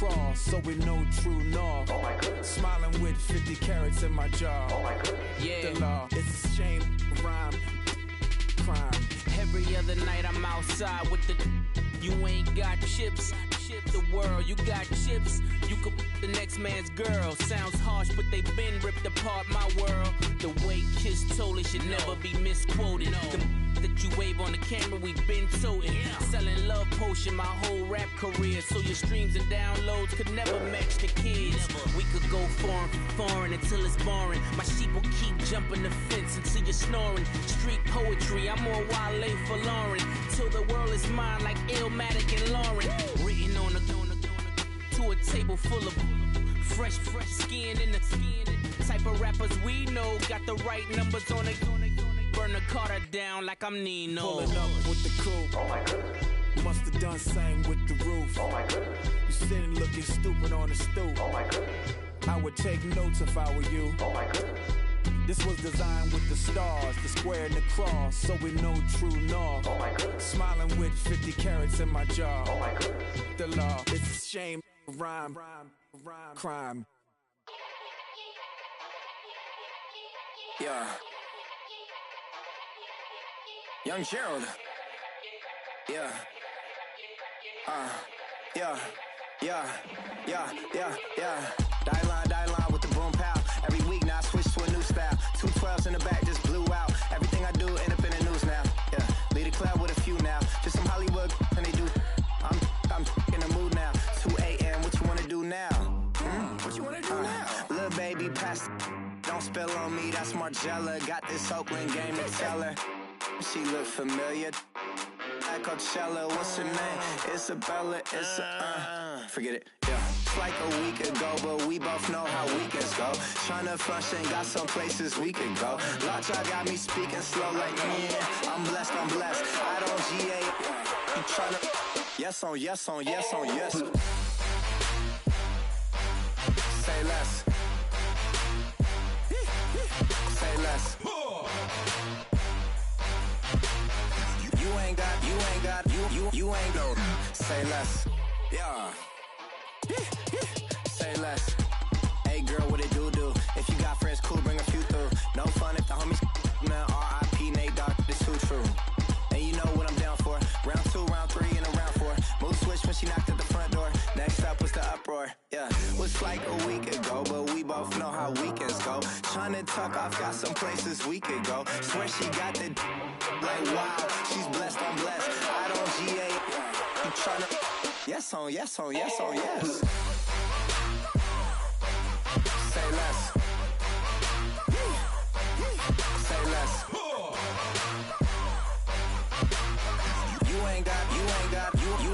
cross, so we know true north. Oh my goodness. Smiling with 50 carats in my jaw. Oh my goodness. Yeah. The law, it's a shame, rhyme, crime. Every other night I'm outside with the. You ain't got chips. The world, you got chips. You could the next man's girl. Sounds harsh, but they been ripped apart my world. The way Kiss told it should never be misquoted. The that you wave on the camera, we been toting. Selling love potion my whole rap career. So your streams and downloads could never match the kids. We could go foreign until it's boring. My sheep will keep jumping the fence until you're snoring. Street poetry, I'm more Wale for Lauren. Till the world is mine like Illmatic and Lauren. Written on a to a table full of fresh skin in the type of rappers we know. Got the right numbers on it. Burn the Carter down like I'm Nino. Pulling up with the coupe. Oh my goodness. Must have done same with the roof. Oh my goodness. You sitting looking stupid on the stoop. Oh my goodness. I would take notes if I were you. Oh my goodness. This was designed with the stars, the square and the cross, so we know true north. Oh my goodness. Smiling with 50 carats in my jaw. Oh my goodness. The law, it's a shame, rhyme, crime. Yeah. Young Gerald. Yeah. Yeah. Die line with the boom pow. Every week now I switch to a new style. 212s in the back just blew out. Everything I do end up in the news now. Yeah. Lead a club with a few now. Just some Hollywood and they do. I'm in the mood now. 2 a.m. What you wanna do now? What you wanna do now? Little baby pass. Don't spill on me. That's Margella. Got this Oakland game to tell her. She look familiar. At Coachella, what's her name? Isabella, forget it, yeah. It's like a week ago, but we both know how weekends go. Tryna function, got some places we could go. Lot y'all got me speaking slow like, yeah, I'm blessed. I don't GA, you tryna, yes on yes. Say less. Say less. You ain't no. Say less. Yeah. Say less. Hey girl, what it do? If you got friends, cool, bring a few through. No fun if the homies, man. R.I.P. Nate Dogg, this too true. And you know what I'm down for. Round 2, round 3, and a round 4. Move switch when she knocked at the front door. Next up was the uproar. Yeah, was like a week ago, but we both know how weekends go. Tryna tuck off, got some places we could go. Swear she got the like wow, she's blessed, I'm blessed. I don't GA. You tryna yes on yes. Say less. Say less.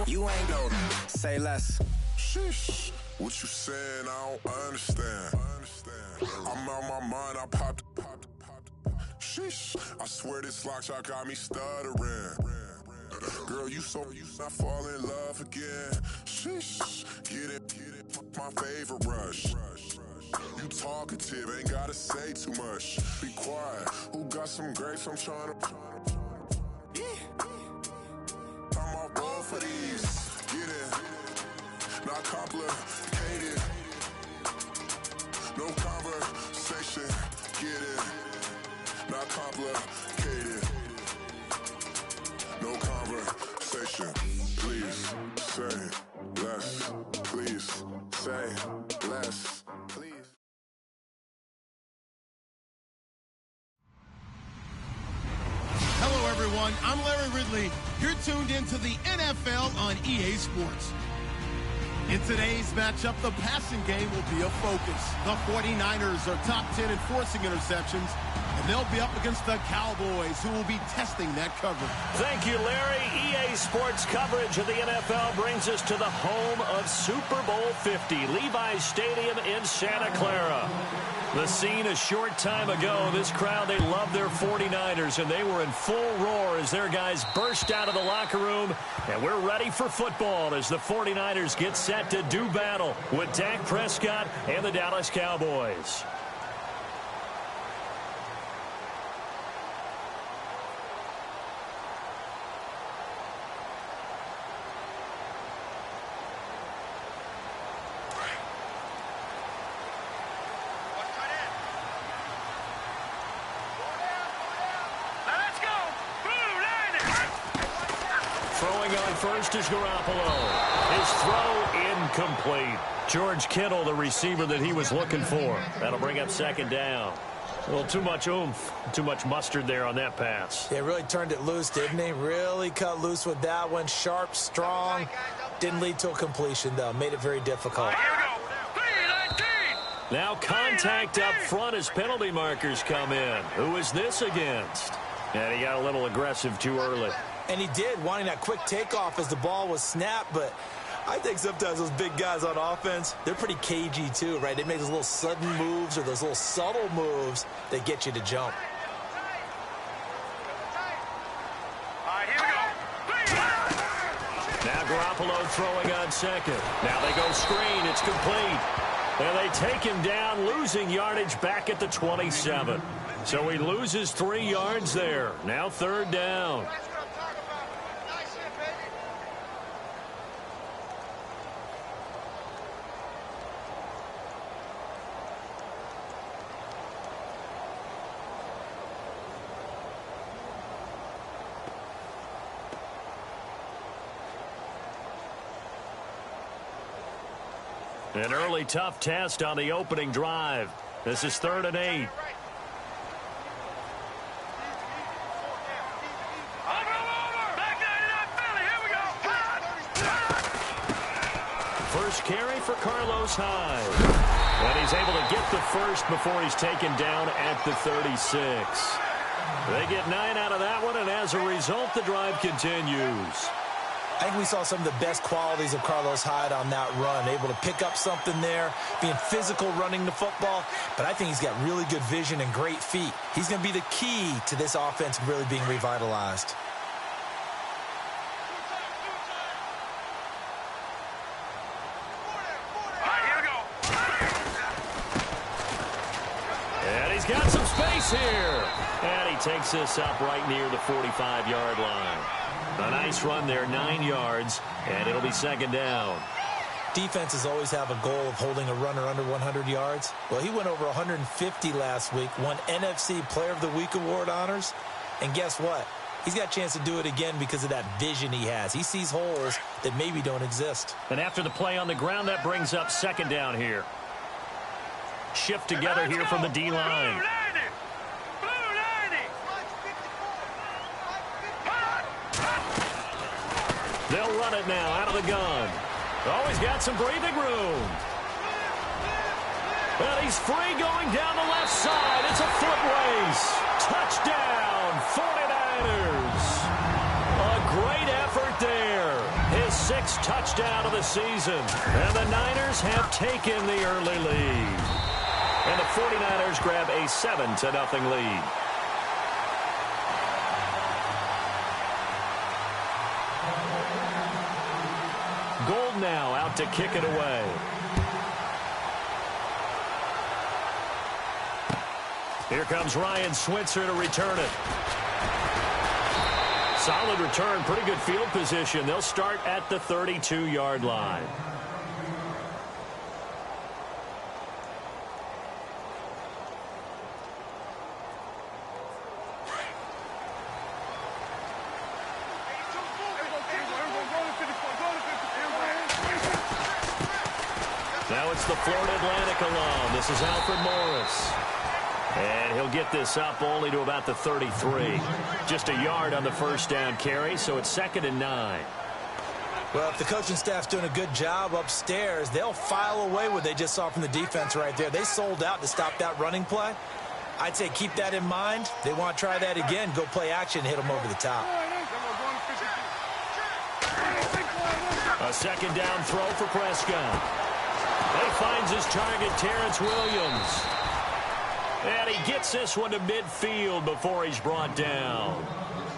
You ain't no. Say less. Sheesh. What you saying? I don't understand. I'm out my mind. I popped. Sheesh. I swear this lock y'all got me stuttering. Girl, you not fall in love again. Sheesh. Get it. My favorite rush. You talkative, ain't gotta say too much. Be quiet. Who got some grapes? I'm trying to. I'm all ball for these. Get it. Not complicated. No conversation. Get it. Not complicated. No conversation. Please say less. Please say less. Please. Hello, everyone. I'm Larry Ridley. You're tuned into the NFL on EA Sports. In today's matchup, the passing game will be a focus. The 49ers are top 10 in forcing interceptions, and they'll be up against the Cowboys, who will be testing that coverage. Thank you, Larry. EA Sports coverage of the NFL brings us to the home of Super Bowl 50, Levi's Stadium in Santa Clara. The scene a short time ago, this crowd, they love their 49ers, and they were in full roar as their guys burst out of the locker room. And we're ready for football as the 49ers get set to do battle with Dak Prescott and the Dallas Cowboys. first is Garoppolo. His throw incomplete. George Kittle, the receiver that he was looking for. That'll bring up second down. A little too much oomph, too much mustard there on that pass. Yeah, really turned it loose, didn't he? Really cut loose with that one. Sharp, strong. Didn't lead to a completion, though. Made it very difficult. Now contact up front as penalty markers come in. Who is this against? And he got a little aggressive too early. And he did, wanting that quick takeoff as the ball was snapped, but I think sometimes those big guys on offense, they're pretty cagey too, right? They make those little sudden moves or those little subtle moves that get you to jump. Now Garoppolo throwing on second. Now they go screen. It's complete. And they take him down, losing yardage back at the 27. So he loses 3 yards there. Now third down. An early tough test on the opening drive. This is 3rd and 8. First carry for Carlos Hyde. And he's able to get the first before he's taken down at the 36. They get 9 out of that one, and as a result, the drive continues. I think we saw some of the best qualities of Carlos Hyde on that run. Able to pick up something there, being physical running the football. But I think he's got really good vision and great feet. He's going to be the key to this offense really being revitalized. And he's got some space here. And he takes this up right near the 45-yard line. A nice run there, 9 yards, and it'll be second down. Defenses always have a goal of holding a runner under 100 yards. Well, he went over 150 last week, won NFC Player of the Week award honors. And guess what? He's got a chance to do it again because of that vision he has. He sees holes that maybe don't exist. And after the play on the ground, that brings up second down here. Shift together here from the D-line. They'll run it now out of the gun. Oh, he's got some breathing room. Well, he's free going down the left side. It's a foot race. Touchdown, 49ers. A great effort there. His 6th touchdown of the season. And the Niners have taken the early lead. And the 49ers grab a 7-0 lead. Gold now out to kick it away. Here comes Ryan Switzer to return it. Solid return, pretty good field position. They'll start at the 32-yard line. Now it's the Florida Atlantic alum. This is Alfred Morris. And he'll get this up only to about the 33. Just a yard on the first down carry, so it's 2nd and 9. Well, if the coaching staff's doing a good job upstairs, they'll file away what they just saw from the defense right there. They sold out to stop that running play. I'd say keep that in mind. They want to try that again, go play action, hit them over the top. A second down throw for Prescott. He finds his target, Terrence Williams. And he gets this one to midfield before he's brought down.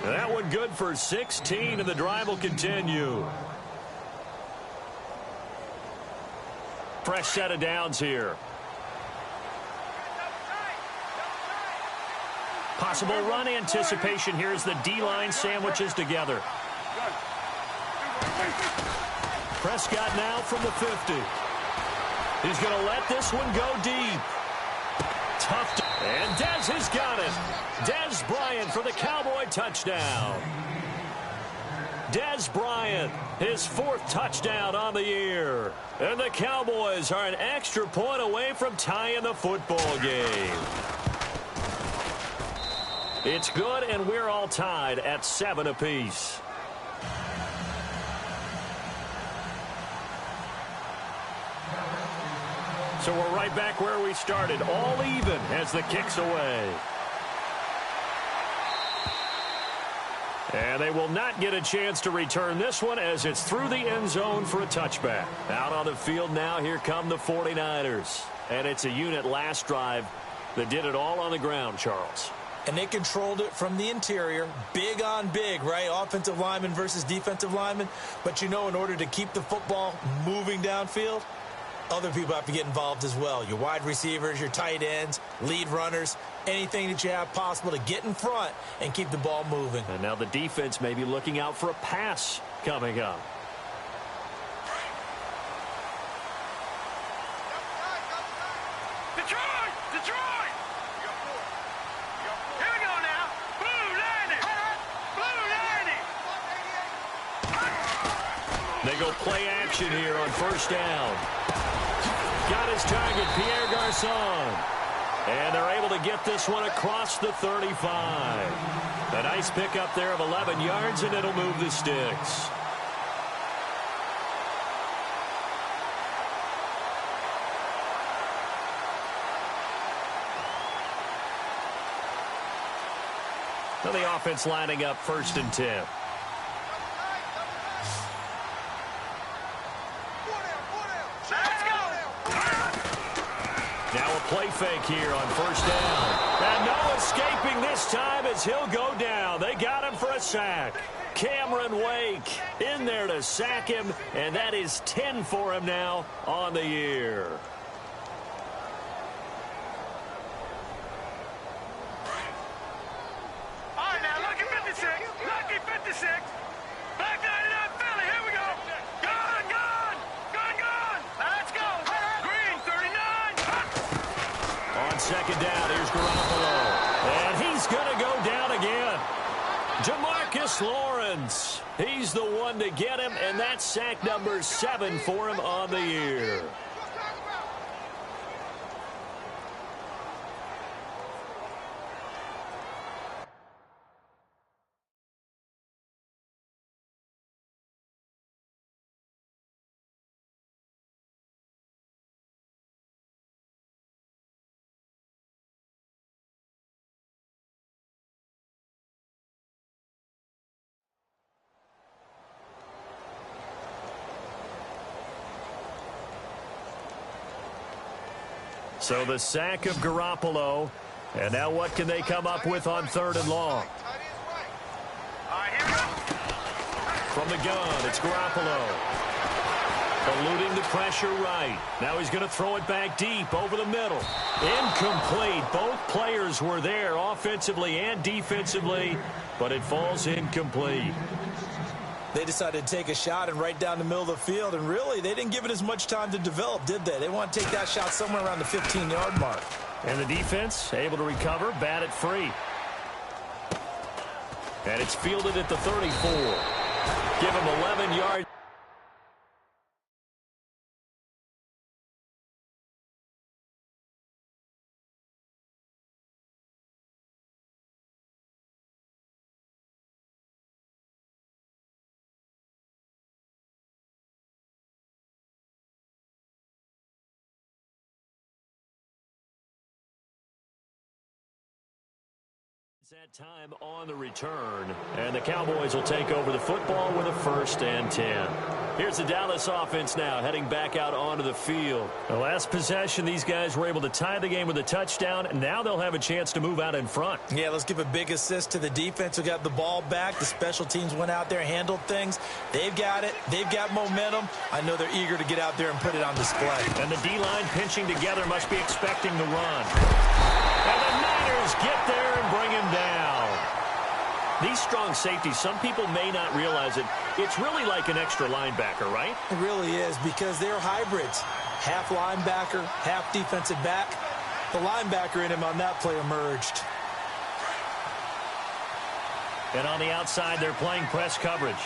That one good for 16, and the drive will continue. Fresh set of downs here. Possible run anticipation here as the D-line sandwiches together. Prescott now from the 50. He's going to let this one go deep. Tough. And Dez has got it. Dez Bryant for the Cowboy touchdown. Dez Bryant, his 4th touchdown on the year. And the Cowboys are an extra point away from tying the football game. It's good, and we're all tied at 7 apiece. So we're right back where we started, all even as the kick's away. And they will not get a chance to return this one as it's through the end zone for a touchback. Out on the field now, here come the 49ers. And it's a unit last drive that did it all on the ground, Charles. And they controlled it from the interior, big on big, right? Offensive lineman versus defensive lineman. But, you know, in order to keep the football moving downfield, other people have to get involved as well. Your wide receivers, your tight ends, lead runners, anything that you have possible to get in front and keep the ball moving. And now the defense may be looking out for a pass coming up. Detroit! Detroit! Here we go now. Blue landing! Blue landing! They go play action here on 1st down. Got his target, Pierre Garçon. And they're able to get this one across the 35. A nice pickup there of 11 yards, and it'll move the sticks. Now the offense lining up 1st and 10. Now a play fake here on 1st down. And no escaping this time as he'll go down. They got him for a sack. Cameron Wake in there to sack him, and that is 10 for him now on the year. All right, now, lucky 56. Lucky 56. Black 99 Philly. Here we go. Gone, gone. Gone, gone. Now let's go. Green 39. On 2nd down, here's Garoppolo. And he's going to go down again. Demarcus Lawrence. He's the one to get him, and that's sack number 7 for him on the year. So the sack of Garoppolo. And now what can they come up with on 3rd and long? From the gun, it's Garoppolo. Eluding the pressure right. Now he's going to throw it back deep over the middle. Incomplete. Both players were there offensively and defensively, but it falls incomplete. They decided to take a shot and right down the middle of the field, and really, they didn't give it as much time to develop, did they? They want to take that shot somewhere around the 15-yard mark. And the defense able to recover, bat it free. And it's fielded at the 34. Give him 11 yards. That time on the return, and the Cowboys will take over the football with a 1st and 10. Here's the Dallas offense now heading back out onto the field. The last possession, these guys were able to tie the game with a touchdown, and now they'll have a chance to move out in front. Yeah, let's give a big assist to the defense who got the ball back. The special teams went out there, handled things. They've got it. They've got momentum. I know they're eager to get out there and put it on display. And the D-line pinching together must be expecting the run. And the Niners get there and bring him down. These strong safeties, some people may not realize it. It's really like an extra linebacker, right? It really is, because they're hybrids. Half linebacker, half defensive back. The linebacker in him on that play emerged. And on the outside, they're playing press coverage.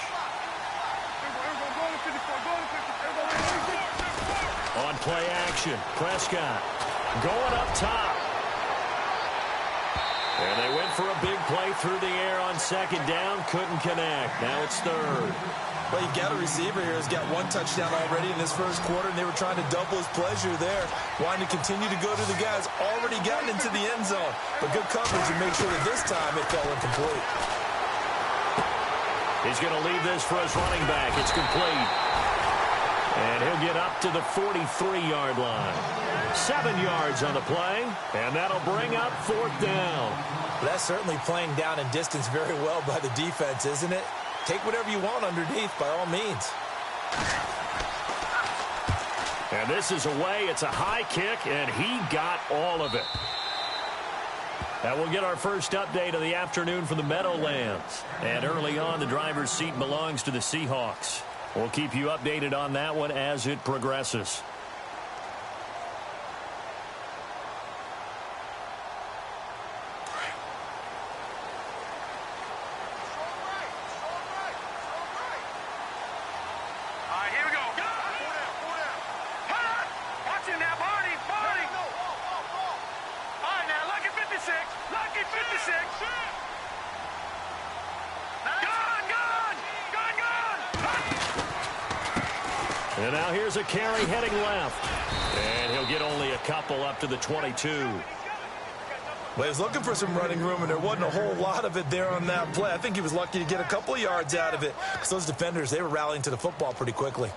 play action. Prescott going up top. And they went for a big play through the air on second down. Couldn't connect. Now it's third. Well, you've got a receiver here who's got one touchdown already in this first quarter, and they were trying to double his pleasure there, wanting to continue to go to the guys already gotten into the end zone. But good coverage to make sure that this time it fell incomplete. He's going to leave this for his running back. It's complete. And he'll get up to the 43-yard line. 7 yards on the play, and that'll bring up fourth down. Well, that's certainly playing down in distance very well by the defense, isn't it? Take whatever you want underneath, by all means. And this is away. It's a high kick, and he got all of it. And we'll get our first update of the afternoon from the Meadowlands. And early on, the driver's seat belongs to the Seahawks. We'll keep you updated on that one as it progresses. And now here's a carry heading left. And he'll get only a couple up to the 22. Well, he was looking for some running room, and there wasn't a whole lot of it there on that play. I think he was lucky to get a couple of yards out of it, because those defenders, they were rallying to the football pretty quickly.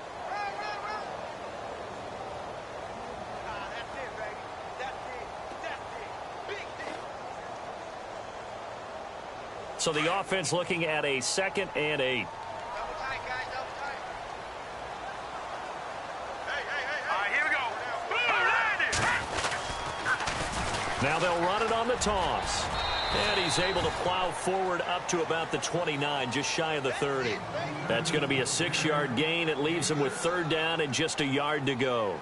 So the offense looking at a 2nd and 8. Now they'll run it on the toss. And he's able to plow forward up to about the 29, just shy of the 30. That's going to be a 6-yard gain. It leaves him with third down and just a yard to go.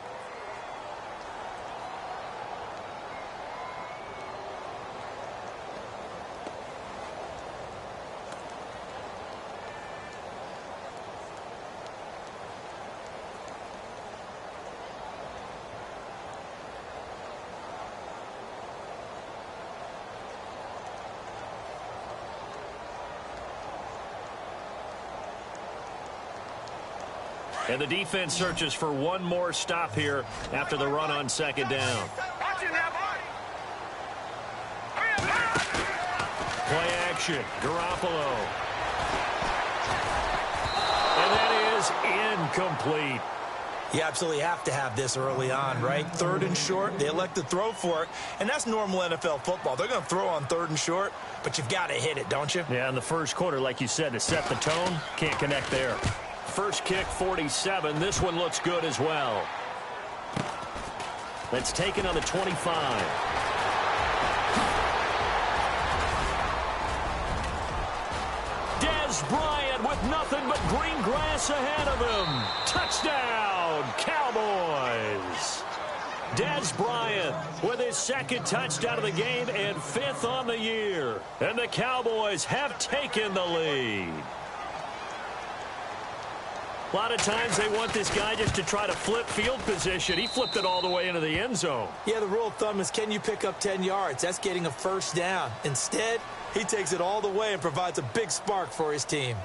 And the defense searches for one more stop here after the run on second down. Play action. Garoppolo. And that is incomplete. You absolutely have to have this early on, right? 3rd and short, they elect to throw for it, and that's normal NFL football. They're going to throw on 3rd and short, but you've got to hit it, don't you? Yeah, in the first quarter, like you said, to set the tone, can't connect there. First kick, 47. This one looks good as well. That's taken on the 25. Dez Bryant with nothing but green grass ahead of him. Touchdown, Cowboys. Dez Bryant with his 2nd touchdown of the game and 5th on the year. And the Cowboys have taken the lead. A lot of times they want this guy just to try to flip field position. He flipped it all the way into the end zone. Yeah, the rule of thumb is, can you pick up 10 yards? That's getting a first down. Instead, he takes it all the way and provides a big spark for his team.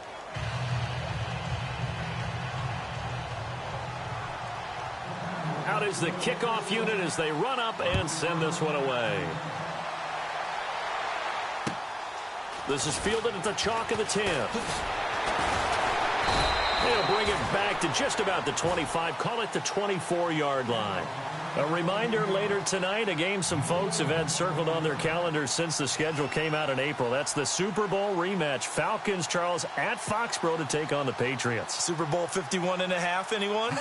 Out is the kickoff unit as they run up and send this one away. This is fielded at the chalk of the 10. They'll bring it back to just about the 25. Call it the 24-yard line. A reminder later tonight, a game some folks have had circled on their calendars since the schedule came out in April. That's the Super Bowl rematch. Falcons, Charles, at Foxborough to take on the Patriots. Super Bowl 51.5, anyone?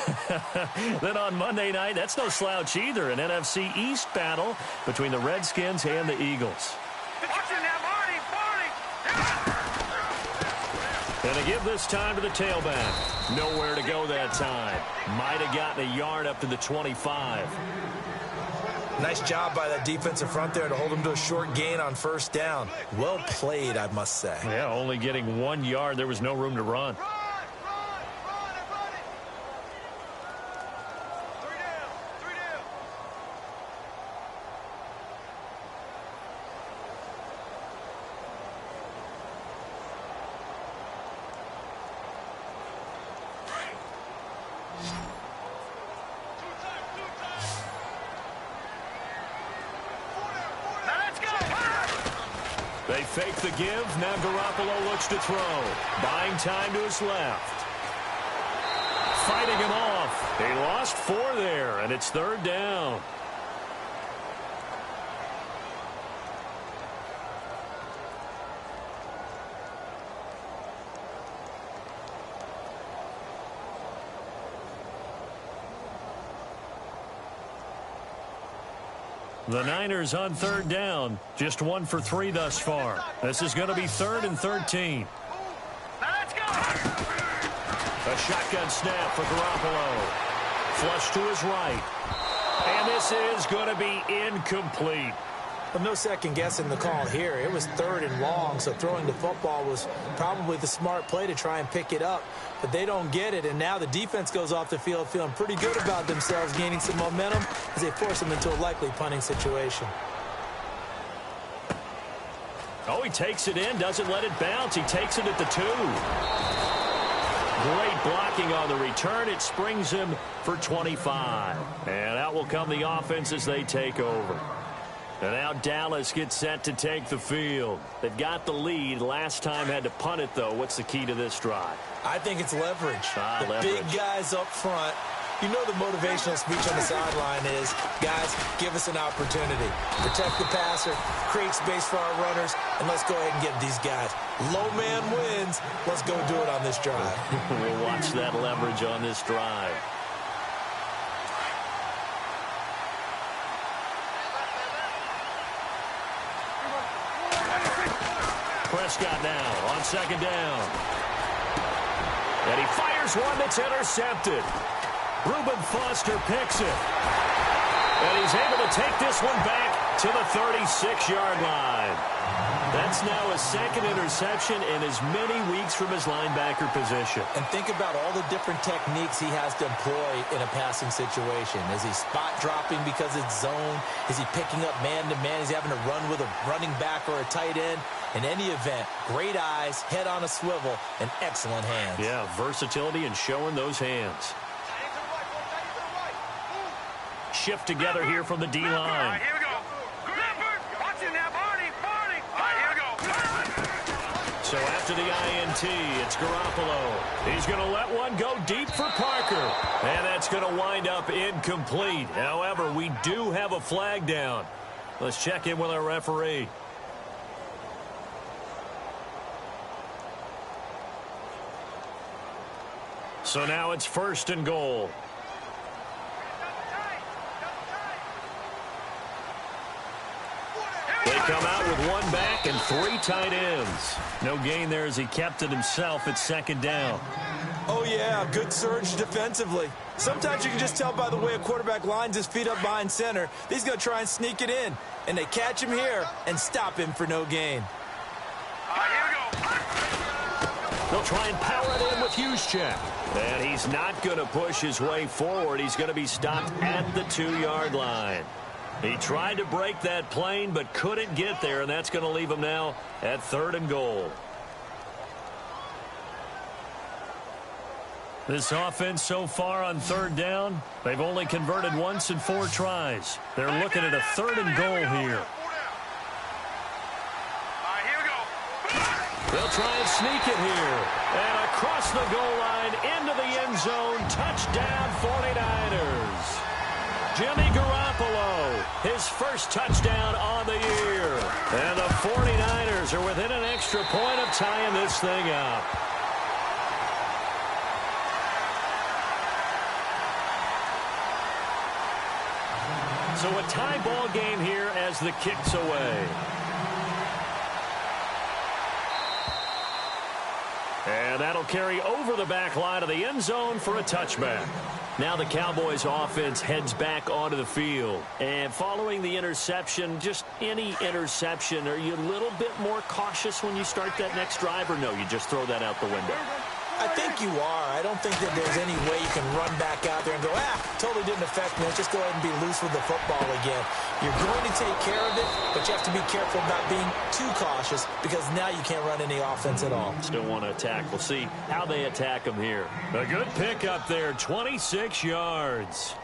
Then on Monday night, that's no slouch either. An NFC East battle between the Redskins and the Eagles. And they give this time to the tailback. Nowhere to go that time. Might have gotten a yard up to the 25. Nice job by that defensive front there to hold him to a short gain on first down. Well played, I must say. Yeah, only getting 1 yard. There was no room to run. They fake the give. Now Garoppolo looks to throw. Buying time to his left. Fighting him off. He lost 4 there, and it's 3rd down. The Niners on 3rd down. Just 1 for 3 thus far. This is going to be 3rd and 13. Let's go! A shotgun snap for Garoppolo. Flush to his right. And this is going to be incomplete. Well, no second guessing the call here. It was 3rd and long, so throwing the football was probably the smart play to try and pick it up. But they don't get it, and now the defense goes off the field feeling pretty good about themselves, gaining some momentum as they force them into a likely punting situation. Oh, he takes it in, doesn't let it bounce. He takes it at the 2. Great blocking on the return. It springs him for 25. And out will come the offense as they take over. And now Dallas gets set to take the field. They've got the lead. Last time had to punt it, though. What's the key to this drive? I think it's leverage. Leverage. Big guys up front. You know the motivational speech on the sideline is, guys, give us an opportunity. Protect the passer, create space for our runners, and let's go ahead and get these guys. Low man wins. Let's go do it on this drive. We'll watch that leverage on this drive. Prescott now on 2nd down. And he fires one that's intercepted. Reuben Foster picks it. And he's able to take this one back to the 36-yard line. That's now his 2nd interception in as many weeks from his linebacker position. And think about all the different techniques he has to employ in a passing situation. Is he spot dropping because it's zone? Is he picking up man-to-man? Is he having to run with a running back or a tight end? In any event, great eyes, head on a swivel, and excellent hands. Yeah, versatility and showing those hands. Shift together here from the D-line. All right, here we go. Watch it now, Barney. All right, here we go. So after the INT, it's Garoppolo. He's going to let one go deep for Parker. And that's going to wind up incomplete. However, we do have a flag down. Let's check in with our referee. So now it's 1st and goal. They come out with 1 back and 3 tight ends. No gain there as he kept it himself at 2nd down. Oh, yeah, good surge defensively. Sometimes you can just tell by the way a quarterback lines his feet up behind center. He's going to try and sneak it in. And they catch him here and stop him for no gain. All right, here we go. They'll try and power it in with Juszczyk. And he's not going to push his way forward. He's going to be stopped at the 2-yard line. He tried to break that plane but couldn't get there, and that's going to leave him now at 3rd and goal. This offense so far on 3rd down, they've only converted once in 4 tries. They're looking at a 3rd and goal here. They'll try and sneak it here. And across the goal line, into the end zone, touchdown 49ers. Jimmy Garoppolo, his first touchdown on the year. And the 49ers are within an extra point of tying this thing up. So a tie ball game here as the kick's away. And that'll carry over the back line of the end zone for a touchback. Now the Cowboys offense heads back onto the field. And following the interception, just any interception, are you a little bit more cautious when you start that next drive, or no, you just throw that out the window? I think you are. I don't think that there's any way you can run back out there and go, totally didn't affect me. Let's just go ahead and be loose with the football again. You're going to take care of it, but you have to be careful about being too cautious because now you can't run any offense at all. Still want to attack. We'll see how they attack them here. A good pick up there, 26 yards.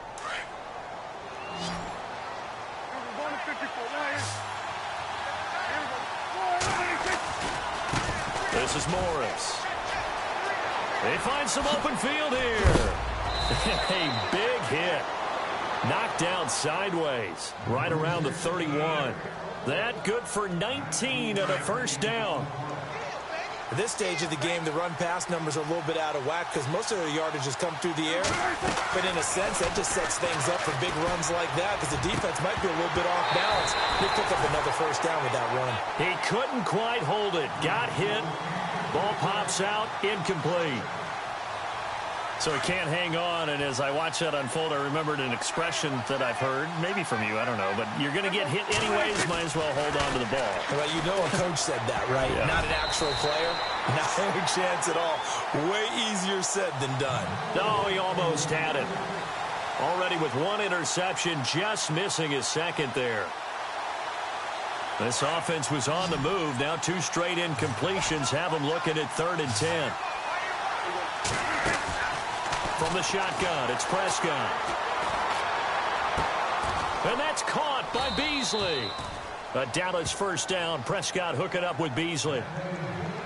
This is Morris. They find some open field here. A big hit. Knocked down sideways. Right around the 31. That good for 19 and a first down. At this stage of the game, the run-pass numbers are a little bit out of whack because most of their yardage has come through the air. But in a sense, that just sets things up for big runs like that because the defense might be a little bit off balance. They pick up another first down with that run. He couldn't quite hold it. Got hit. Ball pops out. Incomplete. So he can't hang on, and as I watch that unfold, I remembered an expression that I've heard, maybe from you, I don't know, but you're going to get hit anyways, might as well hold on to the ball. Well, you know a coach said that, right? Yeah. Not an actual player. Not a chance at all. Way easier said than done. No, he almost had it. Already with one interception, just missing his second there. This offense was on the move. Now 2 straight incompletions have them looking at 3rd and 10. From the shotgun, it's Prescott. And that's caught by Beasley. A Dallas first down. Prescott hooking up with Beasley.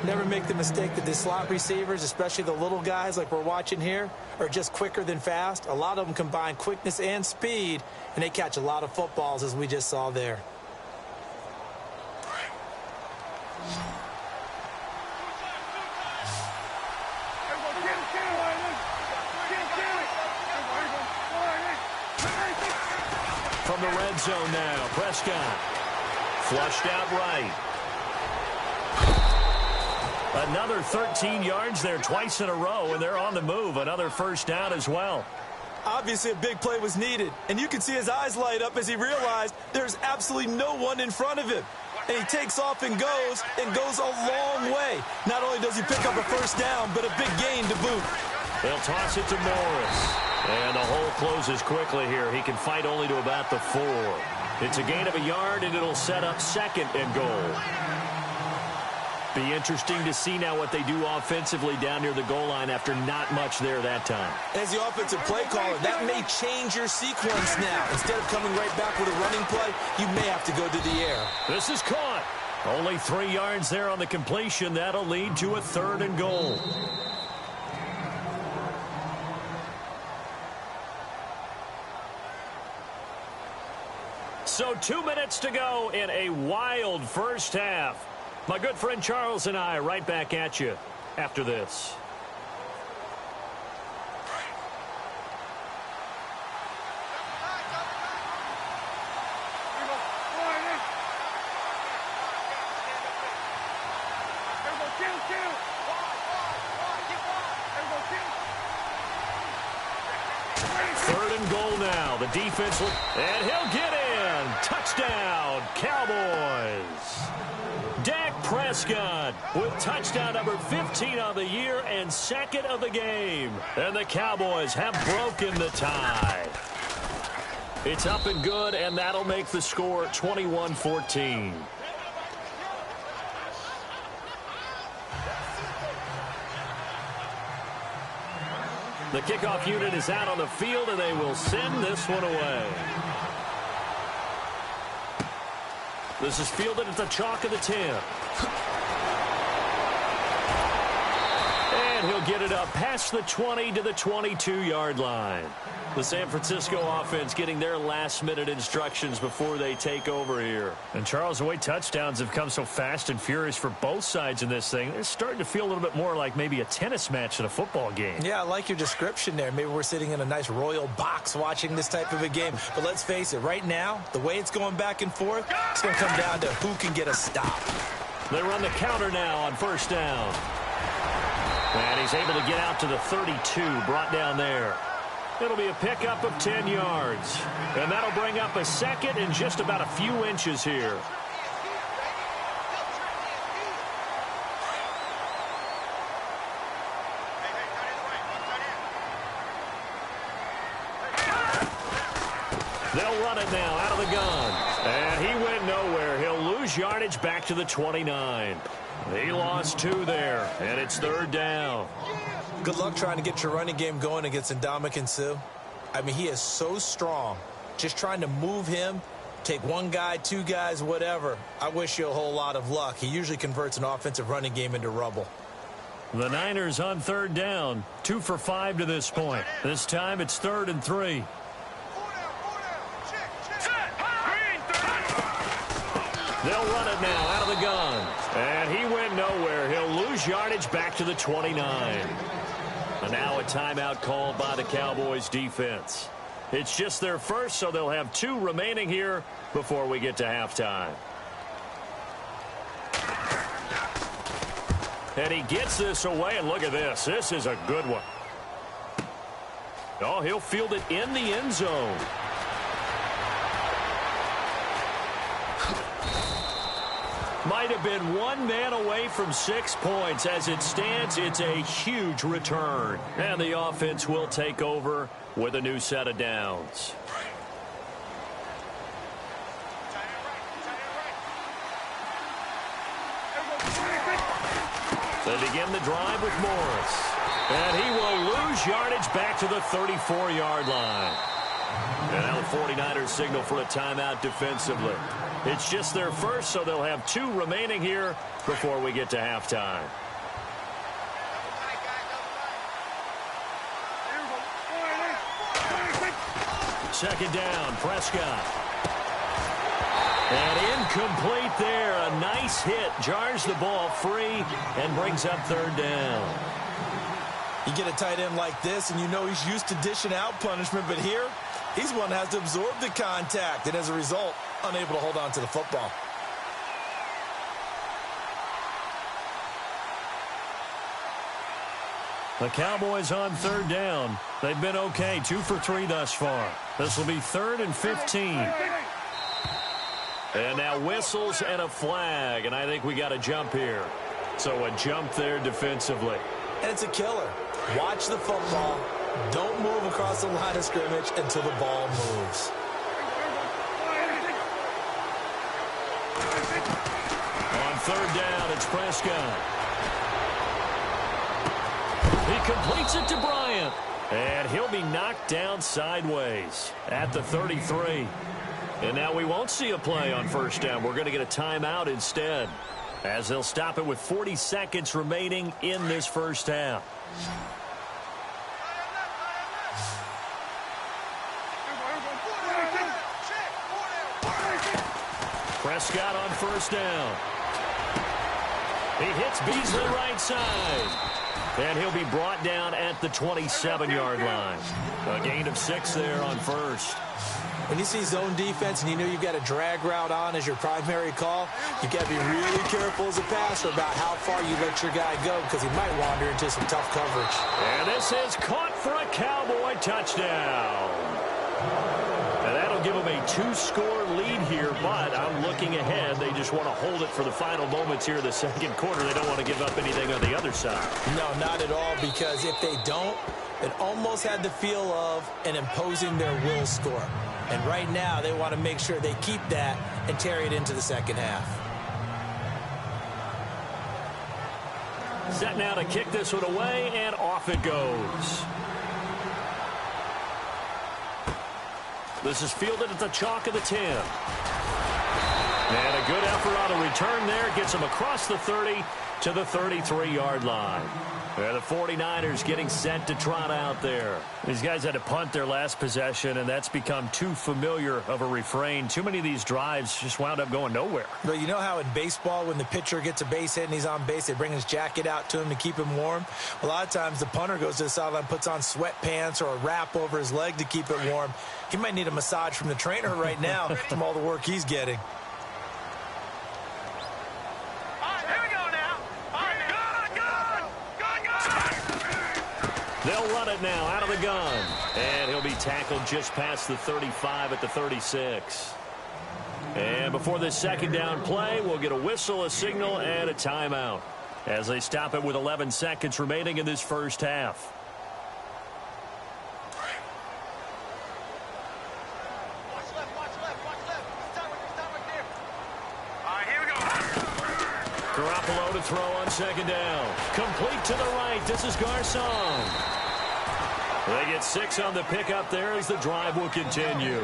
Never make the mistake that the slot receivers, especially the little guys like we're watching here, are just quicker than fast. A lot of them combine quickness and speed, and they catch a lot of footballs, as we just saw there. From the red zone now, Prescott. Flushed out right. Another 13 yards there twice in a row, and they're on the move. Another first down as well. Obviously, a big play was needed, and you can see his eyes light up as he realized there's absolutely no one in front of him. And he takes off and goes a long way. Not only does he pick up a first down, but a big gain to boot. They'll toss it to Morris. And the hole closes quickly here. He can fight only to about the 4. It's a gain of a yard, and it'll set up 2nd and goal. Be interesting to see now what they do offensively down near the goal line after not much there that time. As the offensive play caller, that may change your sequence now. Instead of coming right back with a running play, you may have to go to the air. This is caught. Only 3 yards there on the completion. That'll lead to a 3rd and goal. So 2 minutes to go in a wild first half. My good friend Charles and I right back at you after this. Third and goal now. The defense will, and he'll get in. Touchdown, Cowboys. Dak Prescott with touchdown number 15 of the year and 2nd of the game. And the Cowboys have broken the tie. It's up and good, and that'll make the score 21-14. The kickoff unit is out on the field, and they will send this one away. This is fielded at the chalk of the 10. And he'll get it up past the 20 to the 22-yard line. The San Francisco offense getting their last-minute instructions before they take over here. And, Charles, the way touchdowns have come so fast and furious for both sides in this thing, it's starting to feel a little bit more like maybe a tennis match than a football game. Yeah, I like your description there. Maybe we're sitting in a nice royal box watching this type of a game. But let's face it, right now, the way it's going back and forth, it's going to come down to who can get a stop. They run the counter now on first down. And he's able to get out to the 32, brought down there. It'll be a pickup of 10 yards. And that'll bring up a 2nd and just about a few inches here. They'll run it now out of the gun. And he went nowhere. He'll lose yardage back to the 29. He lost 2 there, and it's 3rd down. Good luck trying to get your running game going against Ndamukong Suh. I mean, he is so strong. Just trying to move him Take one guy, two guys, whatever. I wish you a whole lot of luck. He usually converts an offensive running game into rubble. The Niners on third down. 2 for 5 to this point. This time it's 3rd and 3. They'll run it now out of the gun. And he went nowhere. He'll lose yardage back to the 29. And now a timeout called by the Cowboys defense. It's just their first, so they'll have 2 remaining here before we get to halftime. And he gets this away, and look at this. This is a good one. Oh, he'll field it in the end zone. Might have been one man away from 6 points. As it stands, it's a huge return. And the offense will take over with a new set of downs. They begin the drive with Morris. And he will lose yardage back to the 34-yard line. And now the 49ers signal for a timeout defensively. It's just their first, so they'll have 2 remaining here before we get to halftime. Second down, Prescott. And incomplete there. A nice hit. Jars the ball free and brings up 3rd down. You get a tight end like this, and you know he's used to dishing out punishment, but here, he's one that has to absorb the contact, and as a result, unable to hold on to the football. The Cowboys on 3rd down. They've been okay, 2 for 3 thus far. This will be 3rd and 15. And now whistles and a flag, and I think we got a jump here. So a jump there defensively. And it's a killer. Watch the football. Don't move across the line of scrimmage until the ball moves. On 3rd down, it's Prescott. He completes it to Bryant. And he'll be knocked down sideways at the 33. And now we won't see a play on 1st down. We're going to get a timeout instead, as they'll stop it with 40 seconds remaining in this first half. Prescott on 1st down. He hits Beasley right side. And he'll be brought down at the 27-yard line. A gain of 6 there on 1st. When you see zone defense and you know you've got a drag route on as your primary call, you've got to be really careful as a passer about how far you let your guy go, because he might wander into some tough coverage. And this is caught for a Cowboy touchdown. And that'll give them a 2-score lead here, but I'm looking ahead. They just want to hold it for the final moments here in the 2nd quarter. They don't want to give up anything on the other side. No, not at all, because if they don't, it almost had the feel of an imposing their will score. And right now, they want to make sure they keep that and carry it into the 2nd half. Set now to kick this one away, and off it goes. This is fielded at the chalk of the 10. And a good effort on a return there. Gets him across the 30 to the 33-yard line. The 49ers getting set to trot out there. These guys had to punt their last possession, and that's become too familiar of a refrain. Too many of these drives just wound up going nowhere. But you know how in baseball, when the pitcher gets a base hit and he's on base, they bring his jacket out to him to keep him warm? A lot of times the punter goes to the sideline, puts on sweatpants or a wrap over his leg to keep it warm. He might need a massage from the trainer right now from all the work he's getting. They'll run it now out of the gun. And he'll be tackled just past the 35 at the 36. And before this 2nd down play, we'll get a whistle, a signal, and a timeout as they stop it with 11 seconds remaining in this first half. Garoppolo to throw on 2nd down. Complete to the right. This is Garcon. They get 6 on the pickup there as the drive will continue.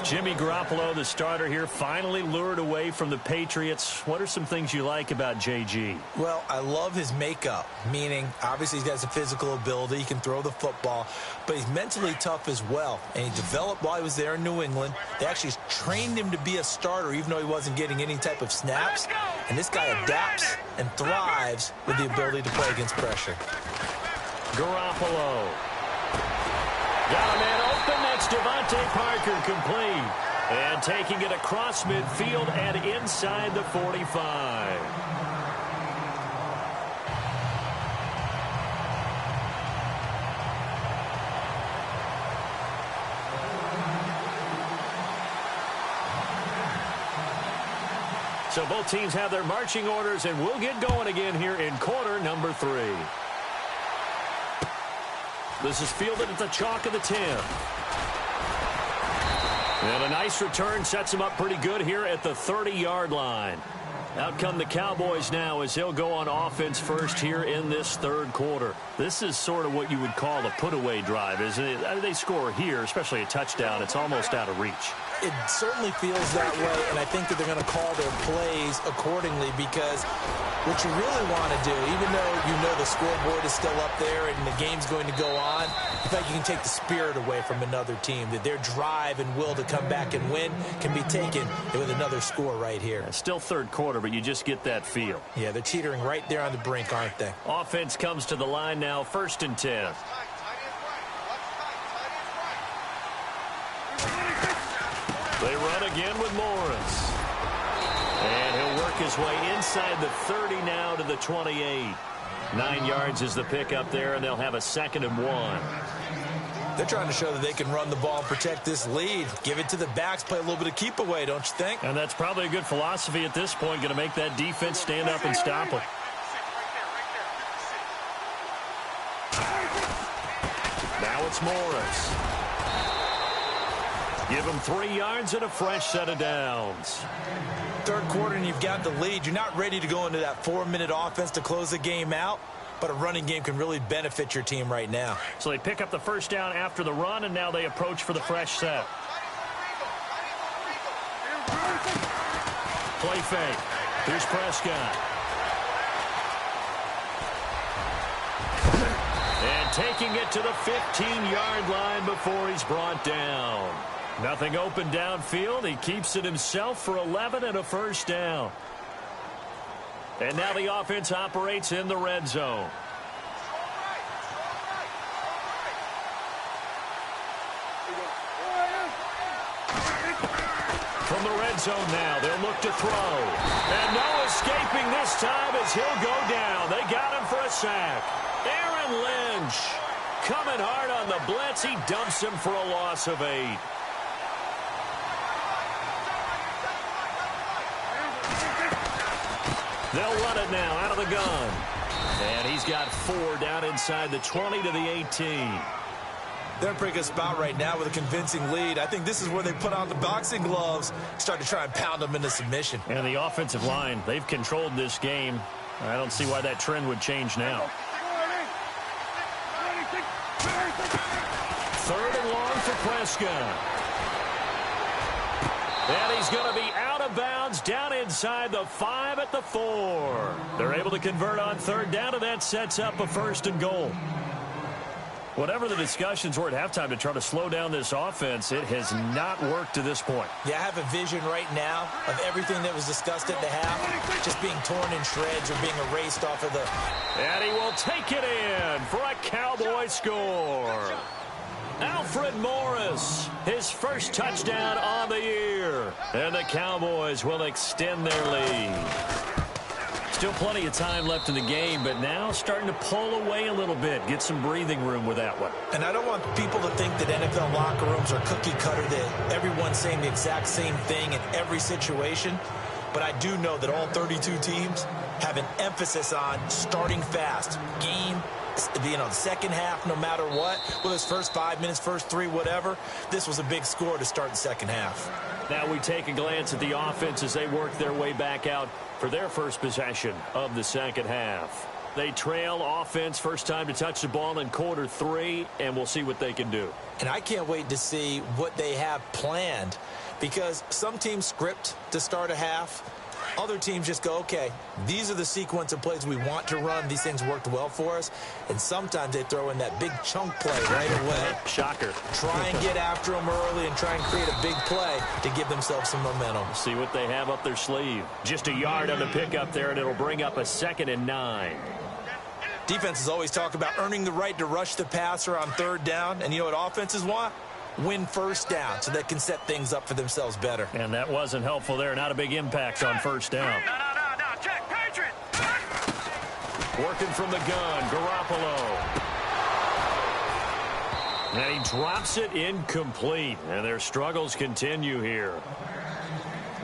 Jimmy Garoppolo, the starter here, finally lured away from the Patriots. What are some things you like about JG? Well, I love his makeup, meaning obviously he's got some physical ability. He can throw the football, but he's mentally tough as well. And he developed while he was there in New England. They actually trained him to be a starter even though he wasn't getting any type of snaps. And this guy adapts and thrives with the ability to play against pressure. Garoppolo. Got a man open. That's Devontae Parker, complete. And taking it across midfield and inside the 45. So both teams have their marching orders, and we'll get going again here in quarter number 3. This is fielded at the chalk of the 10. And a nice return sets him up pretty good here at the 30-yard line. Out come the Cowboys now as they'll go on offense first here in this third quarter. This is sort of what you would call a put-away drive, isn't it? I mean, they score here, especially a touchdown. It's almost out of reach. It certainly feels that way, and I think that they're going to call their plays accordingly because what you really want to do, even though you know the scoreboard is still up there and the game's going to go on, I think you can take the spirit away from another team, that their drive and will to come back and win can be taken with another score right here. It's still third quarter, but you just get that feel. Yeah, they're teetering right there on the brink, aren't they? Offense comes to the line now, 1st and 10. They run again with Morris. And he'll work his way inside the 30 now to the 28. 9 yards is the pickup there, and they'll have a 2nd and 1. They're trying to show that they can run the ball and protect this lead. Give it to the backs, play a little bit of keep away, don't you think? And that's probably a good philosophy at this point, going to make that defense stand up and stop it. Now it's Morris. Give him 3 yards and a fresh set of downs. Third quarter and you've got the lead. You're not ready to go into that 4-minute offense to close the game out, but a running game can really benefit your team right now. So they pick up the first down after the run, and now they approach for the fresh set. Play fake. Here's Prescott. And taking it to the 15-yard line before he's brought down. Nothing open downfield. He keeps it himself for 11 and a first down. And now the offense operates in the red zone. From the red zone now, they'll look to throw. And no escaping this time as he'll go down. They got him for a sack. Aaron Lynch coming hard on the blitz. He dumps him for a loss of 8. They'll run it now out of the gun. And he's got 4 down inside the 20 to the 18. They're in a pretty good spot right now with a convincing lead. I think this is where they put on the boxing gloves, start to try and pound them into submission. And the offensive line, they've controlled this game. I don't see why that trend would change now. 3rd and long for Prescott. And he's going to be out of bounds down inside the 5 at the 4. They're able to convert on 3rd down, and that sets up a 1st and goal. Whatever the discussions were at halftime to try to slow down this offense, it has not worked to this point. Yeah, I have a vision right now of everything that was discussed at the half just being torn in shreds or being erased off of the... And he will take it in for a Cowboy score. Alfred Morris, his first touchdown on the year. And the Cowboys will extend their lead. Still plenty of time left in the game, but now starting to pull away a little bit. Get some breathing room with that one. And I don't want people to think that NFL locker rooms are cookie cutter, that everyone's saying the exact same thing in every situation. But I do know that all 32 teams have an emphasis on starting fast. Game, the second half, no matter what, whether it's first 5 minutes, first 3, whatever, this was a big score to start the second half. Now we take a glance at the offense as they work their way back out for their first possession of the second half. They trail offense first time to touch the ball in quarter 3, and we'll see what they can do. And I can't wait to see what they have planned, because some teams script to start a half. Other teams just go, okay, these are the sequence of plays we want to run. These things worked well for us. And sometimes they throw in that big chunk play right away. Shocker. Try and get after them early and try and create a big play to give themselves some momentum. See what they have up their sleeve. Just a yard on the pickup there, and it'll bring up a 2nd and 9. Defenses always talk about earning the right to rush the passer on 3rd down. And you know what offenses want? Win first down so they can set things up for themselves better. And that wasn't helpful there. Not a big impact on first down. No, check, Patriot. Working from the gun, Garoppolo. And he drops it incomplete. And their struggles continue here.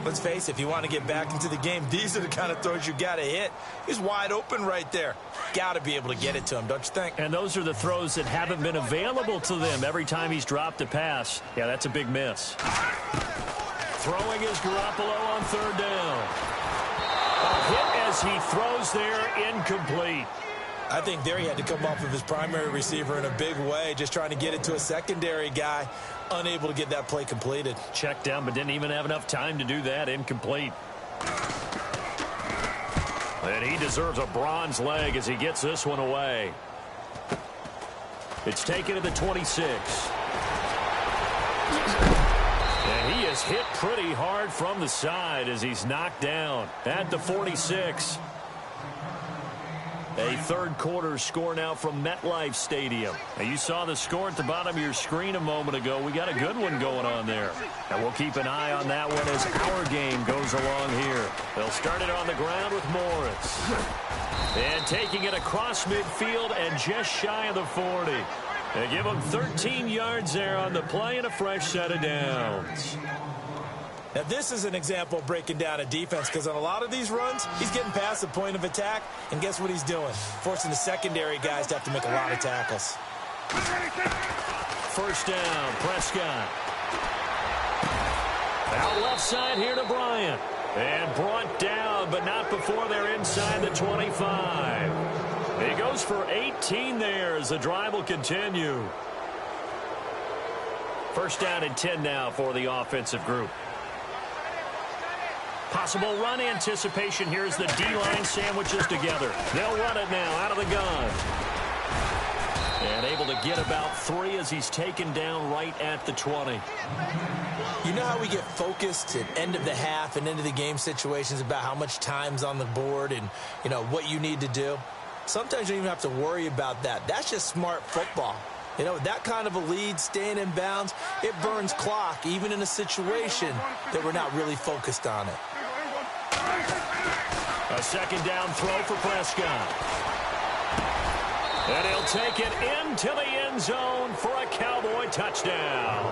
Let's face it, if you want to get back into the game, these are the kind of throws you got to hit. He's wide open right there. Got to be able to get it to him, don't you think? And those are the throws that haven't been available to them every time he's dropped a pass. Yeah, that's a big miss. Throwing is Garoppolo on 3rd down. A hit as he throws there, incomplete. I think there he had to come off of his primary receiver in a big way, just trying to get it to a secondary guy, unable to get that play completed. Checked down, but didn't even have enough time to do that. Incomplete. And he deserves a bronze leg as he gets this one away. It's taken to the 26. And he is hit pretty hard from the side as he's knocked down at the 46. A 3rd quarter score now from MetLife Stadium. Now you saw the score at the bottom of your screen a moment ago. We got a good one going on there. And we'll keep an eye on that one as our game goes along here. They'll start it on the ground with Morris. And taking it across midfield and just shy of the 40. They give him 13 yards there on the play and a fresh set of downs. Now, this is an example of breaking down a defense, because on a lot of these runs, he's getting past the point of attack, and guess what he's doing? Forcing the secondary guys to have to make a lot of tackles. First down, Prescott. Out left side here to Bryant. And brought down, but not before they're inside the 25. He goes for 18 there as the drive will continue. First down and 10 now for the offensive group. Possible run anticipation here as the D-line sandwiches together. They'll run it now out of the gun. And able to get about 3 as he's taken down right at the 20. You know how we get focused at end of the half and end of the game situations about how much time's on the board and, you know, what you need to do? Sometimes you don't even have to worry about that. That's just smart football. You know, that kind of a lead, staying in bounds, it burns clock, even in a situation that we're not really focused on it. A 2nd down throw for Prescott. And he'll take it into the end zone for a Cowboy touchdown.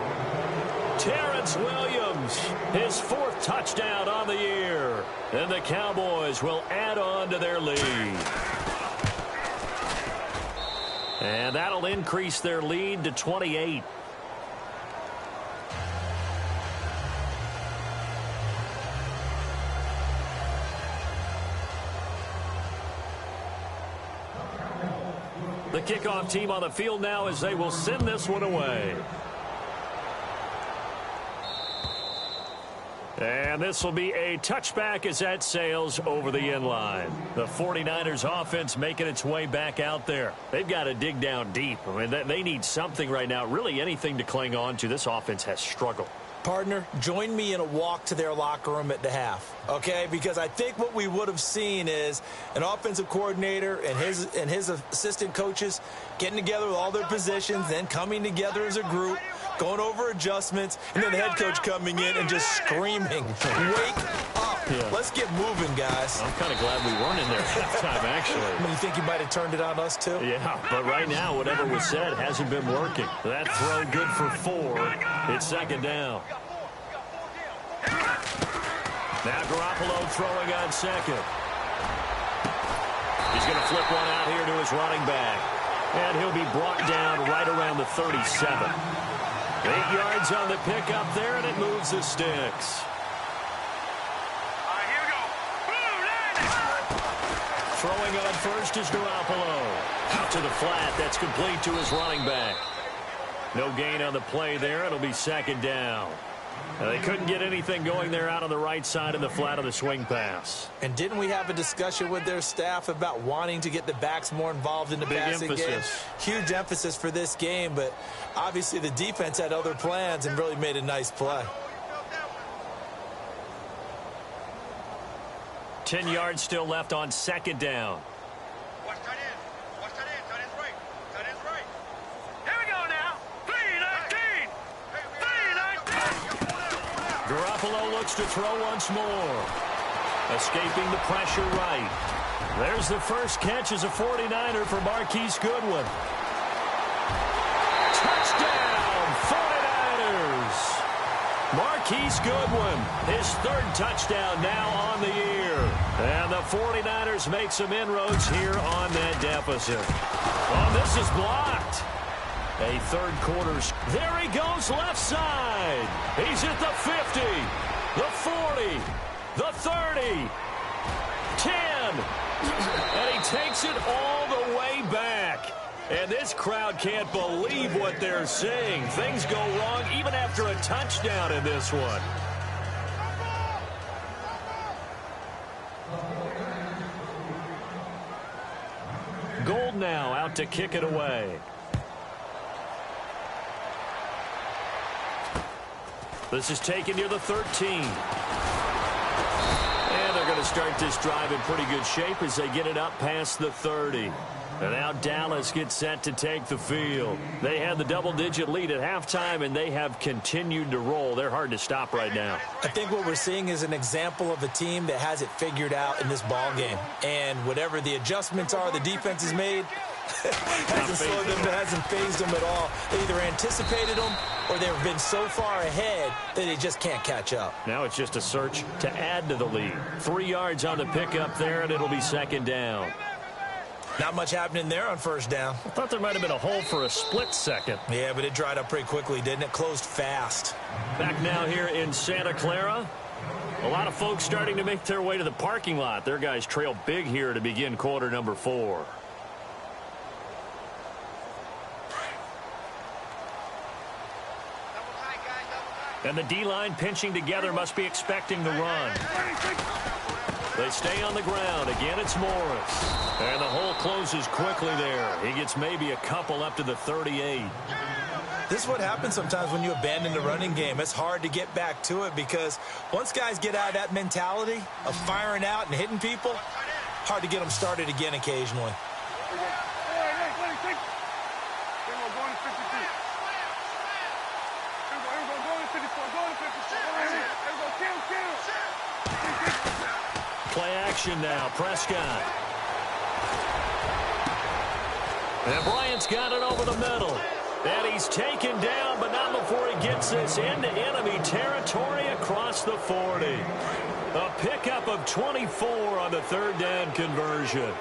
Terrence Williams, his 4th touchdown on the year. And the Cowboys will add on to their lead. And that'll increase their lead to 28. The kickoff team on the field now as they will send this one away. And this will be a touchback as that sails over the end line. The 49ers offense making its way back out there. They've got to dig down deep. I mean, they need something right now, really anything to cling on to. This offense has struggled. Partner, join me in a walk to their locker room at the half, okay? Because I think what we would have seen is an offensive coordinator and his assistant coaches getting together with all their positions, then coming together as a group, going over adjustments, and then the head coach coming in and just screaming, wake up. Yeah. Let's get moving, guys. I'm kind of glad we weren't in there at halftime, actually. I mean, you think you might have turned it on us, too? Yeah, but right now, whatever was said hasn't been working. That throw good for 4. It's 2nd down. Now Garoppolo throwing on 2nd. He's going to flip one out here to his running back. And he'll be brought down right around the 37. 8 yards on the pickup there, and it moves the sticks. Throwing on first is Garoppolo. Out to the flat. That's complete to his running back. No gain on the play there. It'll be second down. They couldn't get anything going there out on the right side in the flat of the swing pass. And didn't we have a discussion with their staff about wanting to get the backs more involved in the passing game? Huge emphasis for this game, but obviously the defense had other plans and really made a nice play. 10 yards still left on second down. Watch tight end. Watch tight end. Tight end's right. Tight end's right. Here we go now. 3-19. 3-19. Garoppolo looks to throw once more. Escaping the pressure right. There's the first catch as a 49er for Marquise Goodwin. Touchdown, 49ers. Marquise Goodwin, his third touchdown now on the year. And the 49ers make some inroads here on that deficit. Oh, this is blocked. A third quarter. There he goes left side. He's at the 50, the 40, the 30, 10. And he takes it all the way back. And this crowd can't believe what they're seeing. Things go wrong even after a touchdown in this one. Gold now out to kick it away. This is taken near the 13. And they're going to start this drive in pretty good shape as they get it up past the 30. And now Dallas gets set to take the field. They had the double-digit lead at halftime, and they have continued to roll. They're hard to stop right now. I think what we're seeing is an example of a team that has it figured out in this ball game. And whatever the adjustments are the defense has made, hasn't phased them at all. They either anticipated them or they've been so far ahead that they just can't catch up. Now it's just a search to add to the lead. 3 yards on the pickup there, and it'll be second down. Not much happening there on first down. I thought there might have been a hole for a split second. Yeah, but it dried up pretty quickly, didn't it? Closed fast. Back now here in Santa Clara. A lot of folks starting to make their way to the parking lot. Their guys trail big here to begin quarter number 4. And the D-line pinching together must be expecting the run. They stay on the ground. Again, it's Morris. And the hole closes quickly there. He gets maybe a couple up to the 38. This is what happens sometimes when you abandon the running game. It's hard to get back to it because once guys get out of that mentality of firing out and hitting people, hard to get them started again occasionally. Play action now. Prescott. And Bryant's got it over the middle. And he's taken down, but not before he gets this into enemy territory across the 40. A pickup of 24 on the third down conversion.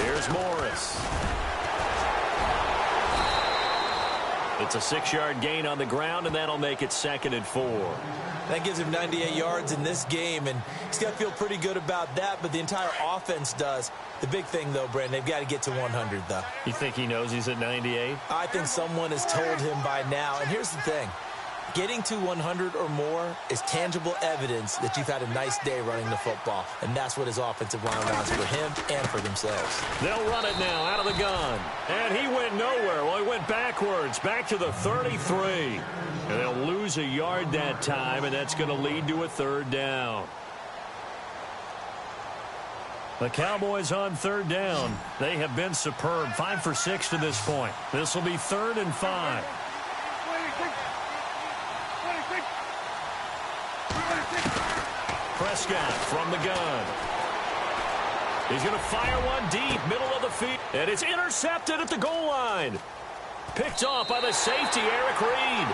Here's Morris. It's a 6-yard gain on the ground, and that'll make it 2nd and 4. That gives him 98 yards in this game, and he's got to feel pretty good about that, but the entire offense does. The big thing, though, Brandon, they've got to get to 100, though. You think he knows he's at 98? I think someone has told him by now, and here's the thing. Getting to 100 or more is tangible evidence that you've had a nice day running the football, and that's what his offensive line wants for him and for themselves. They'll run it now out of the gun, and he went nowhere. Well, he went backwards, back to the 33, and they'll lose a yard that time, and that's going to lead to a third down. The Cowboys on third down. They have been superb, 5 for 6 to this point. This will be 3rd and 5. Prescott from the gun. He's going to fire one deep, middle of the field. And it's intercepted at the goal line. Picked off by the safety, Eric Reed.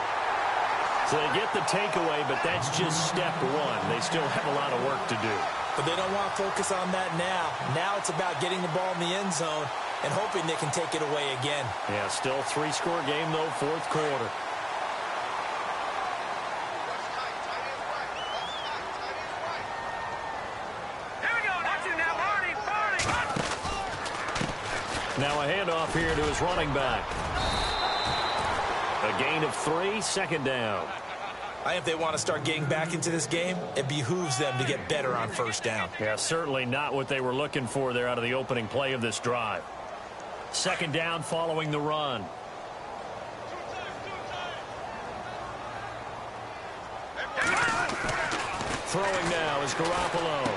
So they get the takeaway, but that's just step one. They still have a lot of work to do. But they don't want to focus on that now. Now it's about getting the ball in the end zone and hoping they can take it away again. Yeah, still 3-score game, though, 4th quarter. Now a handoff here to his running back. A gain of 3, second down. I think if they want to start getting back into this game, it behooves them to get better on first down. Yeah, certainly not what they were looking for there out of the opening play of this drive. Second down following the run. Throwing now is Garoppolo.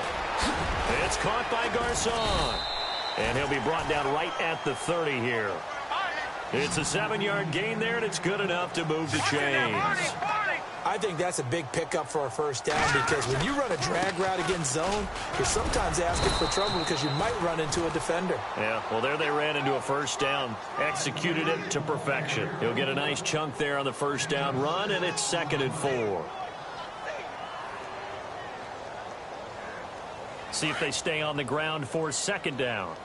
It's caught by Garcon. And he'll be brought down right at the 30 here. It's a 7-yard gain there, and it's good enough to move the chains. I think that's a big pickup for a first down because when you run a drag route against zone, you're sometimes asking for trouble because you might run into a defender. Yeah, well, there they ran into a first down, executed it to perfection. He'll get a nice chunk there on the first down run, and it's 2nd and 4. See if they stay on the ground for 2nd down.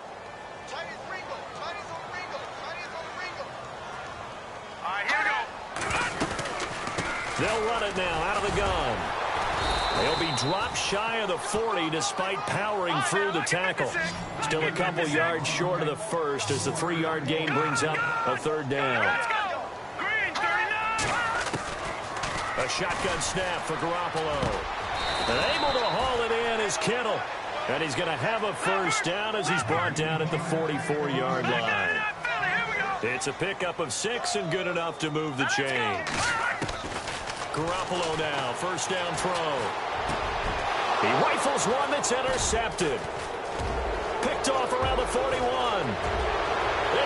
They'll run it now out of the gun. They'll be dropped shy of the 40 despite powering through the tackle. Still a couple yards short of the first as the 3-yard gain brings up a 3rd down. A shotgun snap for Garoppolo. And able to haul it in is Kittle. And he's going to have a first down as he's brought down at the 44-yard line. It's a pickup of 6 and good enough to move the chains. Garoppolo now, first down throw. He rifles one that's intercepted. Picked off around the 41.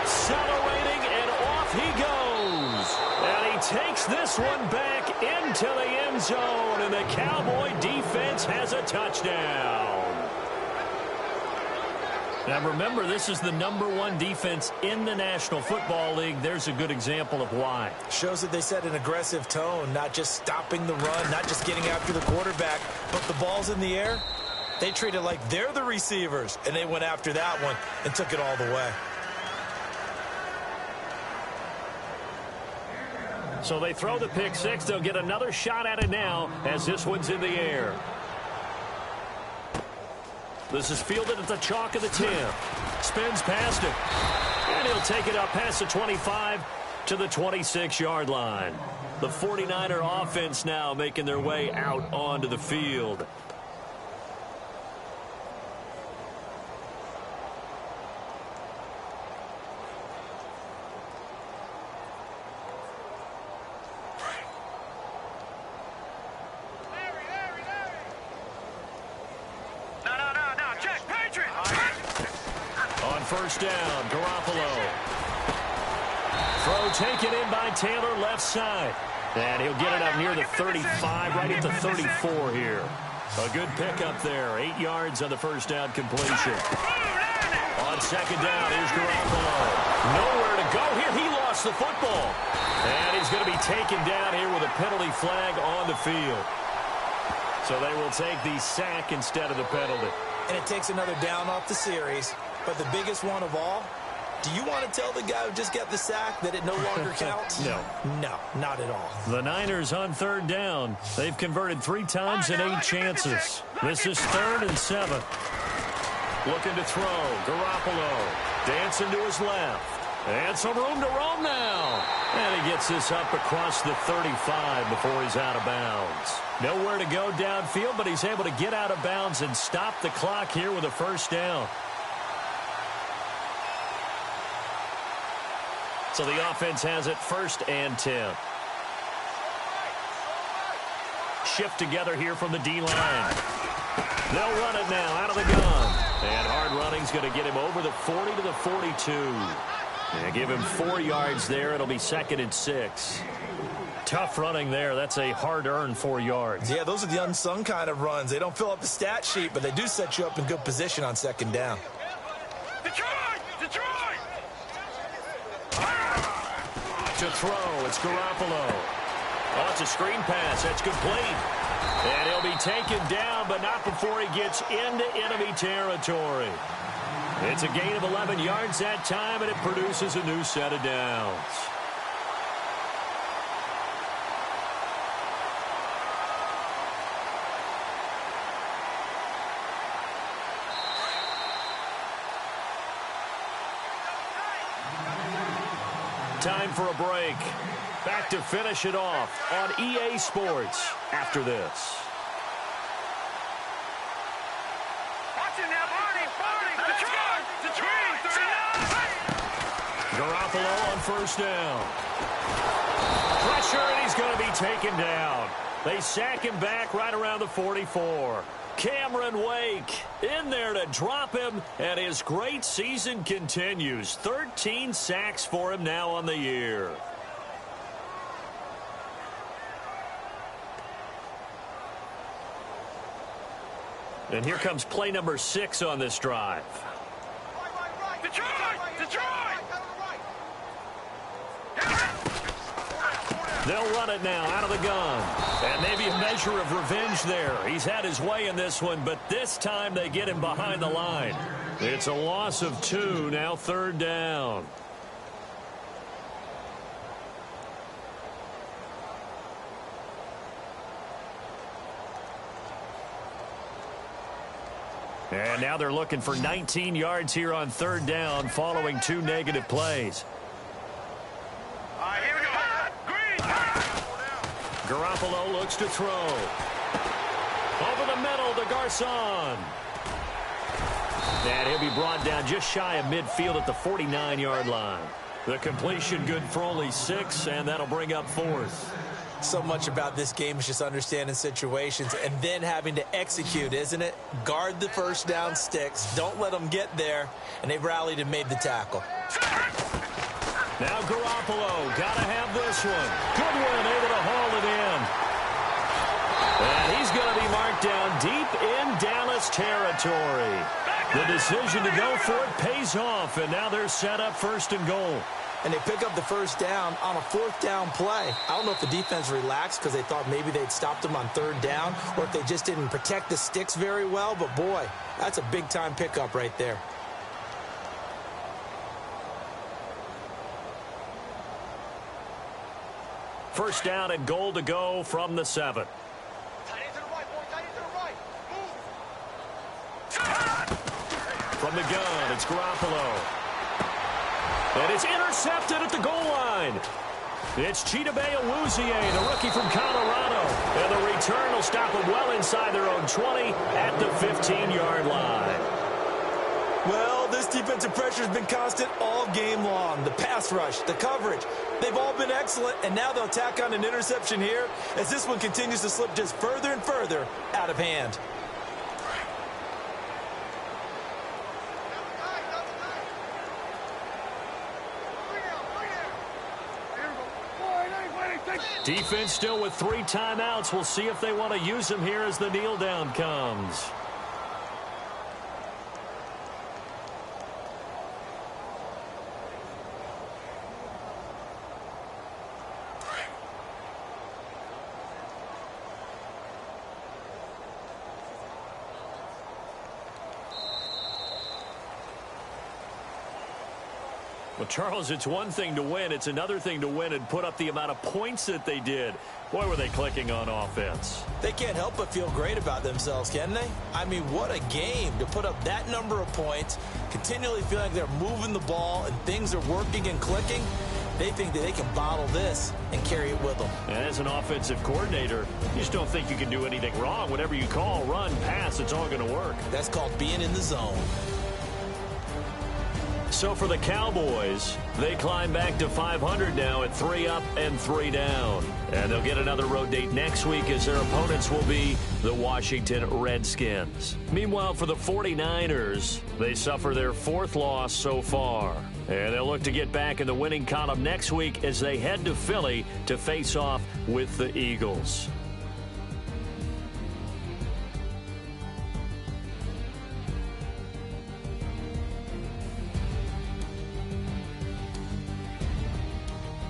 Accelerating, and off he goes. And he takes this one back into the end zone, and the Cowboy defense has a touchdown. Now remember, this is the #1 defense in the National Football League. There's a good example of why. Shows that they set an aggressive tone, not just stopping the run, not just getting after the quarterback, but the ball's in the air. They treat it like they're the receivers, and they went after that one and took it all the way. So they throw the pick 6. They'll get another shot at it now as this one's in the air. This is fielded at the chalk of the 10. Spins past it. And he'll take it up past the 25 to the 26-yard line. The 49er offense now making their way out onto the field. First down, Garoppolo. Throw taken in by Taylor, left side. And he'll get it up near the 35, right at the 34 here. A good pickup there. 8 yards on the first down completion. On second down, here's Garoppolo. Nowhere to go here. He lost the football. And he's going to be taken down here with a penalty flag on the field. So they will take the sack instead of the penalty. And it takes another down off the series. But the biggest one of all, do you want to tell the guy who just got the sack that it no longer counts? No. No, not at all. The Niners on third down. They've converted 3 times in 8 chances. This is 3rd and 7. Looking to throw. Garoppolo dancing to his left. And some room to roam now. And he gets this up across the 35 before he's out of bounds. Nowhere to go downfield, but he's able to get out of bounds and stop the clock here with a first down. So the offense has it 1st and 10. Shift together here from the D-line. They'll run it now out of the gun. And hard running's going to get him over the 40 to the 42. And give him 4 yards there. It'll be 2nd and 6. Tough running there. That's a hard-earned 4 yards. Yeah, those are the unsung kind of runs. They don't fill up the stat sheet, but they do set you up in good position on 2nd down. To throw, it's Garoppolo. Oh, it's a screen pass. That's complete. And he'll be taken down, but not before he gets into enemy territory. It's a gain of 11 yards that time, and it produces a new set of downs. Time for a break. Back to finish it off on EA Sports after this. Watch it now, Barney. Detroit. 39. Garoppolo on first down. Pressure, and he's going to be taken down. They sack him back right around the 44. Cameron Wake in there to drop him, and his great season continues. 13 sacks for him now on the year. And here comes play number 6 on this drive. Detroit! They'll run it now out of the gun. And maybe a measure of revenge there. He's had his way in this one, but this time they get him behind the line. It's a loss of 2, now third down. And now they're looking for 19 yards here on third down following 2 negative plays. All right, here we go. Green. Garoppolo looks to throw. Over the middle to Garcon. And he'll be brought down just shy of midfield at the 49-yard line. The completion good for only 6, and that'll bring up 4th. So much about this game is just understanding situations and then having to execute, isn't it? Guard the first down sticks. Don't let them get there. And they rallied and made the tackle. Now Garoppolo, got to have this one. Goodwin able to haul it in. And he's going to be marked down deep in Dallas territory. The decision to go for it pays off, and now they're set up 1st and goal. And they pick up the first down on a 4th down play. I don't know if the defense relaxed because they thought maybe they'd stopped them on 3rd down or if they just didn't protect the sticks very well. But, boy, that's a big-time pickup right there. First down and goal to go from the 7. From the gun, it's Garoppolo. And it's intercepted at the goal line. It's Chidobe Awuzie, the rookie from Colorado. And the return will stop them well inside their own 20 at the 15-yard line. Well, this defensive pressure has been constant all game long. The pass rush, the coverage, they've all been excellent. And now they'll tack on an interception here as this one continues to slip just further and further out of hand. Defense still with 3 timeouts. We'll see if they want to use them here as the kneel down comes. Well, Charles, it's one thing to win. It's another thing to win and put up the amount of points that they did. Boy, were they clicking on offense. They can't help but feel great about themselves, can they? I mean, what a game to put up that number of points, continually feeling like they're moving the ball and things are working and clicking. They think that they can bottle this and carry it with them. And as an offensive coordinator, you just don't think you can do anything wrong. Whatever you call, run, pass, it's all going to work. That's called being in the zone. So for the Cowboys, they climb back to 500 now at 3 up and 3 down. And they'll get another road date next week as their opponents will be the Washington Redskins. Meanwhile, for the 49ers, they suffer their 4th loss so far. And they'll look to get back in the winning column next week as they head to Philly to face off with the Eagles.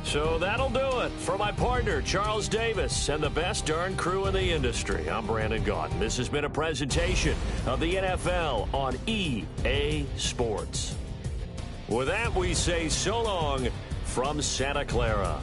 So that'll do it. For my partner, Charles Davis, and the best darn crew in the industry, I'm Brandon Gaudin. This has been a presentation of the NFL on EA Sports. With that, we say so long from Santa Clara.